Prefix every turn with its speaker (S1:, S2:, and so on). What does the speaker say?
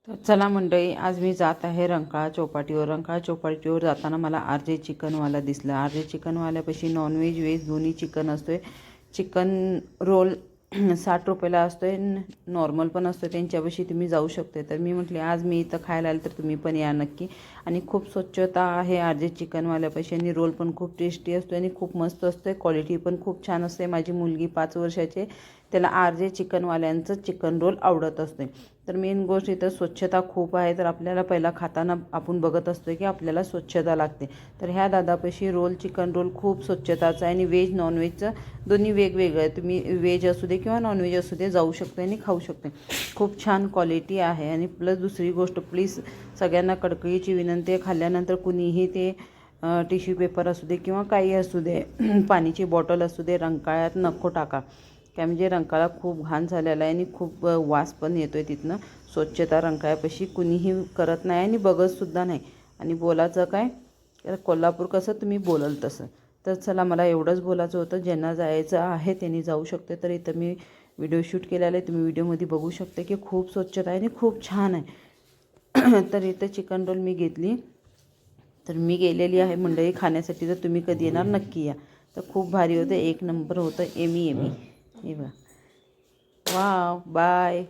S1: तर चला मंडळी, आज मी जात आहे रंकाळा चौपाटीवर. रंकाळा चौपाटीवर जाताना मला RJ चिकनवाला दिसला. RJ चिकनवाल्यापाशी नॉनव्हेज व्हेज दोन्ही चिकन असतो आहे. चिकन रोल 60 रुपयाला असतो आहे, नॉर्मल पण असतो. त्यांच्यापाशी तुम्ही जाऊ शकते. तर मी म्हटले आज मी इथं खायला आले तर तुम्ही पण या नक्की. आणि खूप स्वच्छता आहे RJ चिकनवाल्यापाशी आणि रोल पण खूप टेस्टी असतो आणि खूप मस्त असतो आहे. क्वालिटी पण खूप छान असते. माझी मुलगी 5 वर्षाची, त्याला RJ चिकनवाल्यांचं चिकन रोल आवडत असते. तर मेन गोष्ट इथं स्वच्छता खूप आहे. तर आपल्याला पहिला खाताना आपण बघत असतो की आपल्याला स्वच्छता लागते. तर ह्या दादापाशी रोल चिकन रोल खूप स्वच्छताचं आहे आणि व्हेज नॉनव्हेजचं दोन्ही वेगवेगळं आहे. तुम्ही व्हेज असू दे किंवा नॉनव्हेज असू दे जाऊ शकते आणि खाऊ शकते. खूप छान क्वालिटी आहे. आणि प्लस दुसरी गोष्ट, प्लीज सगळ्यांना कडकडीची विनंती आहे, खाल्ल्यानंतर कुणीही ते टिश्यू पेपर असू दे किंवा काही असू दे पाण्याची बॉटल असू दे रंकाळ्यात नको टाका. काय म्हणजे रंकाळा खूप घाण झालेला आहे आणि खूप वास पण येतो आहे तिथनं. स्वच्छता रंकाळ्यापाशी कुणीही करत नाही आणि बघतसुद्धा नाही. आणि बोलायचं काय, कोल्हापूर कसं तुम्ही बोलाल तसं. तर चला, मला एवढंच बोलायचं होतं. ज्यांना जायचं आहे त्यांनी जाऊ शकते. तर इथं मी व्हिडिओ शूट केलेला आहे, तुम्ही व्हिडिओमध्ये बघू शकते की खूप स्वच्छता आहे आणि खूप छान आहे. तर इथं चिकन रोल मी घेतली. तर मी गेलेली आहे मंडळी खाण्यासाठी. तर तुम्ही कधी येणार नक्की या. तर खूप भारी होतं, एक नंबर होतं, एमी एमी. हे बघा. Wow, bye.